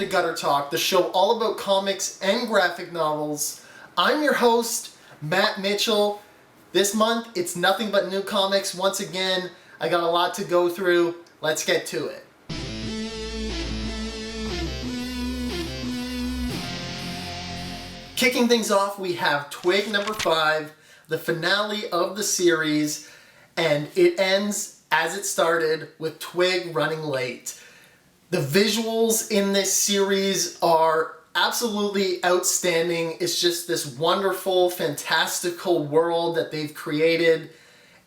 to Gutter Talk, the show all about comics and graphic novels. I'm your host, Matt Mitchell. This month, it's nothing but new comics. Once again, I got a lot to go through. Let's get to it. Kicking things off, we have Twig number 5, the finale of the series, and it ends as it started with Twig running late. The visuals in this series are absolutely outstanding. It's just this wonderful, fantastical world that they've created.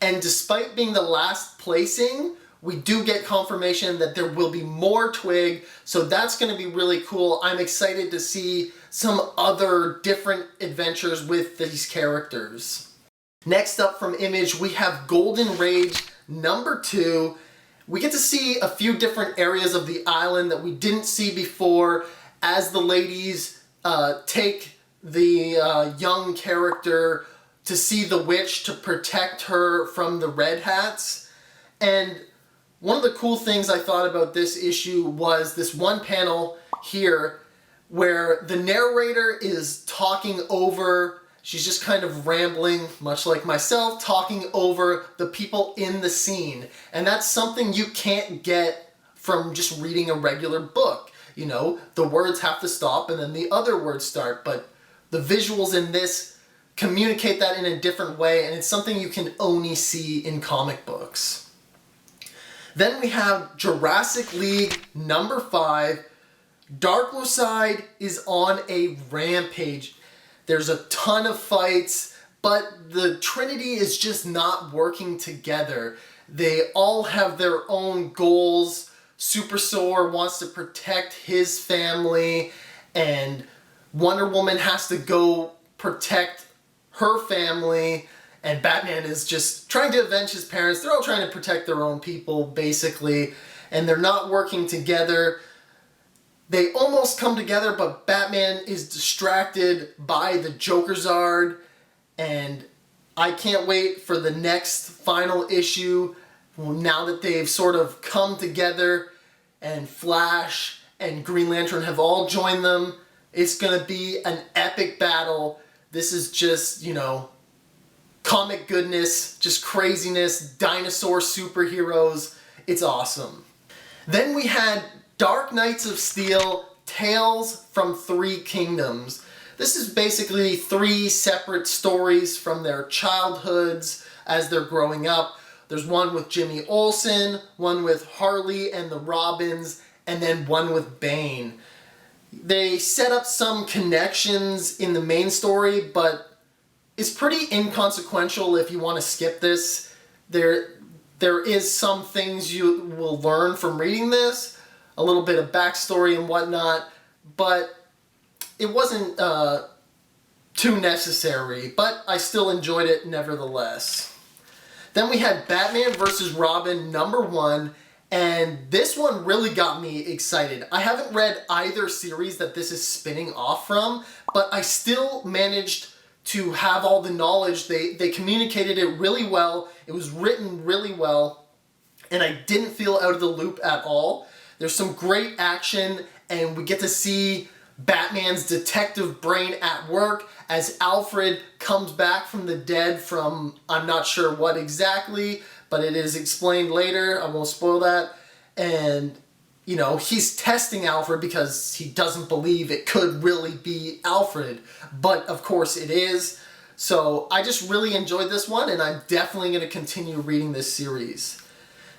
And despite being the last placing, we do get confirmation that there will be more Twig, so that's going to be really cool. I'm excited to see some other different adventures with these characters. Next up from Image, we have Golden Rage number 2. We get to see a few different areas of the island that we didn't see before as the ladies take the young character to see the witch to protect her from the Red Hats. And one of the cool things I thought about this issue was this one panel here where the narrator is talking over, she's just kind of rambling, much like myself, talking over the people in the scene. And that's something you can't get from just reading a regular book. You know, the words have to stop and then the other words start, but the visuals in this communicate that in a different way, and it's something you can only see in comic books. Then we have Jurassic League number 5. Darkseid is on a rampage. There's a ton of fights, but the Trinity is just not working together. They all have their own goals. Super Soar wants to protect his family, and Wonder Woman has to go protect her family, and Batman is just trying to avenge his parents. They're all trying to protect their own people, basically, and they're not working together. They almost come together, but Batman is distracted by the Jokerzard, and I can't wait for the next final issue now that they've sort of come together and Flash and Green Lantern have all joined them. It's going to be an epic battle. This is just, you know, comic goodness, just craziness, dinosaur superheroes. It's awesome. Then we had Dark Knights of Steel, Tales from Three Kingdoms. This is basically 3 separate stories from their childhoods as they're growing up. There's one with Jimmy Olsen, one with Harley and the Robins, and then one with Bane. They set up some connections in the main story, but it's pretty inconsequential if you want to skip this. There is some things you will learn from reading this, a little bit of backstory and whatnot, but it wasn't too necessary, but I still enjoyed it nevertheless. Then we had Batman vs. Robin number 1, and this one really got me excited. I haven't read either series that this is spinning off from, but I still managed to have all the knowledge. They communicated it really well. It was written really well, and I didn't feel out of the loop at all. There's some great action, and we get to see Batman's detective brain at work as Alfred comes back from the dead from, I'm not sure what exactly, but it is explained later. I won't spoil that. And, you know, he's testing Alfred because he doesn't believe it could really be Alfred. But, of course, it is. So I just really enjoyed this one, and I'm definitely going to continue reading this series.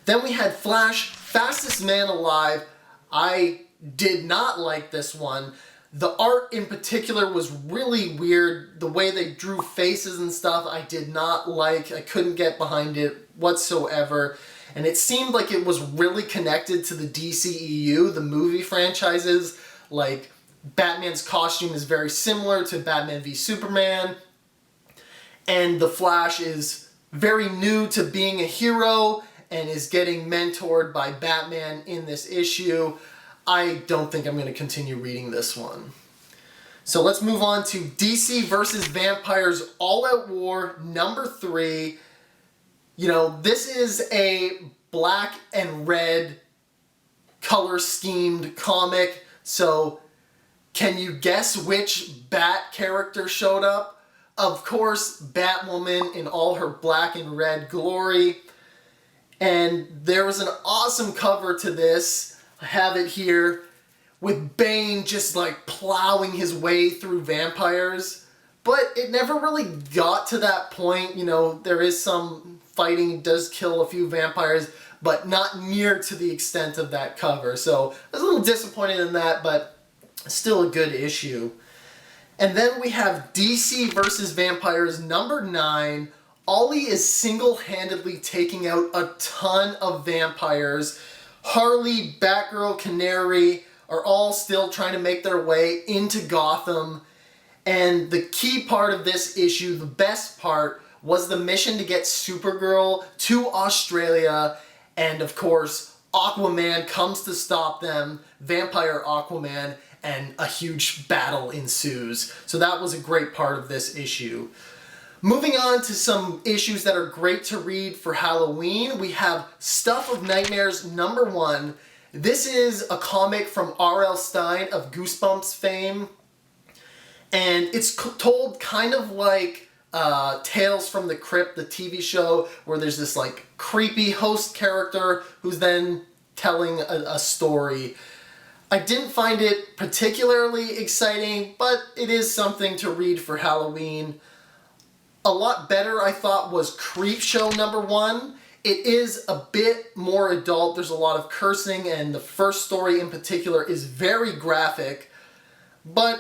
Then we had Flash, Fastest Man Alive. I did not like this one. The art in particular was really weird. The way they drew faces and stuff, I did not like. I couldn't get behind it whatsoever. And it seemed like it was really connected to the DCEU, the movie franchises. Like, Batman's costume is very similar to Batman v Superman. And the Flash is very new to being a hero and is getting mentored by Batman in this issue. I don't think I'm going to continue reading this one. So let's move on to DC vs. Vampires All Out War number 3. You know, this is a black and red color schemed comic So can you guess which Bat character showed up? Of course, Batwoman in all her black and red glory. And there was an awesome cover to this. I have it here, with Bane just like plowing his way through vampires. But it never really got to that point. You know, there is some fighting, he does kill a few vampires, but not near to the extent of that cover. So I was a little disappointed in that, but still a good issue. And then we have DC vs. Vampires number 9. Ollie is single-handedly taking out a ton of vampires. Harley, Batgirl, Canary are all still trying to make their way into Gotham. And the key part of this issue, the best part, was the mission to get Supergirl to Australia. And of course, Aquaman comes to stop them, Vampire Aquaman, and a huge battle ensues. So that was a great part of this issue. Moving on to some issues that are great to read for Halloween, we have Stuff of Nightmares number 1. This is a comic from R.L. Stine of Goosebumps fame, and it's told kind of like Tales from the Crypt, the TV show, where there's this like creepy host character who's then telling a story. I didn't find it particularly exciting, but it is something to read for Halloween. A lot better, I thought, was Creepshow number 1. It is a bit more adult. There's a lot of cursing, and the first story in particular is very graphic, but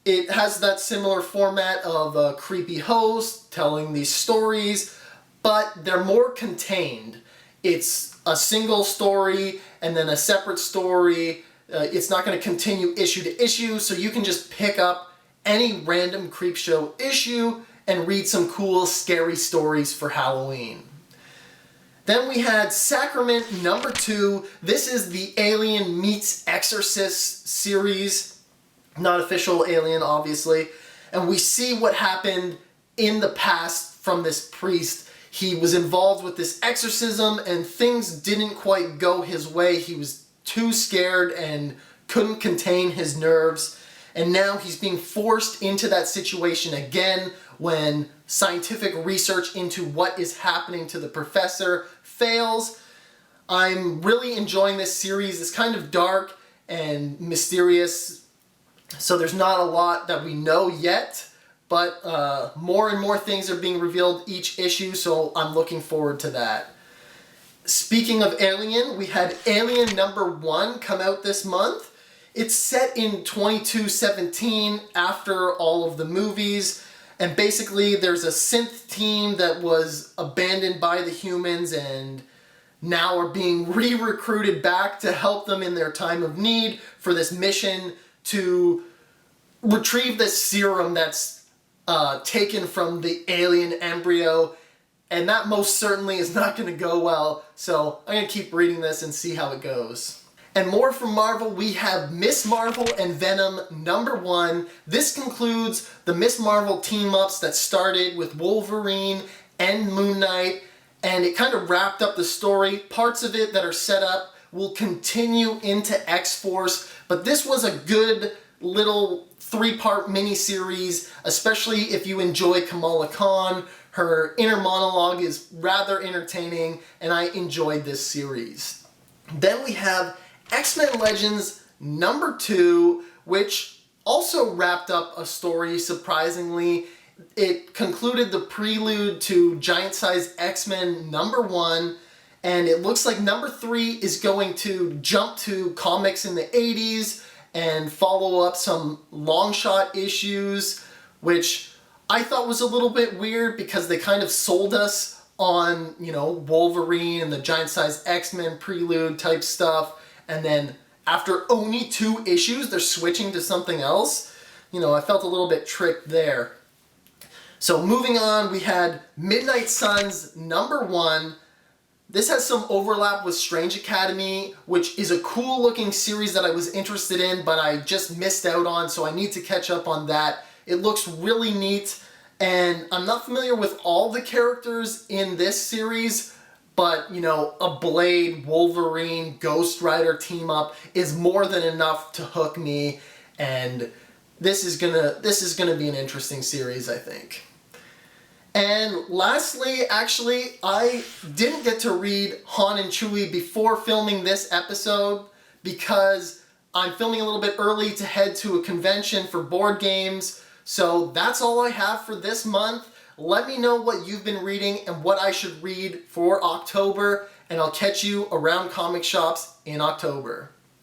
it has that similar format of a creepy host telling these stories, but they're more contained. It's a single story and then a separate story. It's not going to continue issue to issue, so you can just pick up any random Creepshow issue and read some cool, scary stories for Halloween. Then we had Sacrament number 2. This is the Alien meets Exorcist series. Not official Alien, obviously. And we see what happened in the past from this priest. He was involved with this exorcism and things didn't quite go his way. He was too scared and couldn't contain his nerves. And now he's being forced into that situation again when scientific research into what is happening to the professor fails. I'm really enjoying this series. It's kind of dark and mysterious, so there's not a lot that we know yet, but more and more things are being revealed each issue, so I'm looking forward to that. Speaking of Alien, we had Alien number 1 come out this month. It's set in 2217 after all of the movies, and basically there's a synth team that was abandoned by the humans and now are being re-recruited back to help them in their time of need for this mission to retrieve this serum that's taken from the alien embryo, and that most certainly is not going to go well, so I'm going to keep reading this and see how it goes. And more from Marvel, we have Miss Marvel and Venom number 1. This concludes the Miss Marvel team-ups that started with Wolverine and Moon Knight, and it kind of wrapped up the story. Parts of it that are set up will continue into X-Force, but this was a good little 3-part miniseries, especially if you enjoy Kamala Khan. Her inner monologue is rather entertaining, and I enjoyed this series. Then we have X-Men Legends number 2, which also wrapped up a story, surprisingly. It concluded the prelude to Giant Size X-Men number 1, and it looks like number 3 is going to jump to comics in the 80s and follow up some long shot issues, which I thought was a little bit weird because they kind of sold us on, you know, Wolverine and the Giant Size X-Men prelude type stuff. And then after only 2 issues, they're switching to something else. You know, I felt a little bit tricked there. So moving on, we had Midnight Suns number 1. This has some overlap with Strange Academy, which is a cool looking series that I was interested in, but I just missed out on, so I need to catch up on that. It looks really neat, and I'm not familiar with all the characters in this series, But, you know, a Blade, Wolverine, Ghost Rider team up is more than enough to hook me, and this is gonna be an interesting series, I think. And lastly, actually, I didn't get to read Han and Chewie before filming this episode because I'm filming a little bit early to head to a convention for board games. So that's all I have for this month. Let me know what you've been reading and what I should read for October, and I'll catch you around comic shops in October.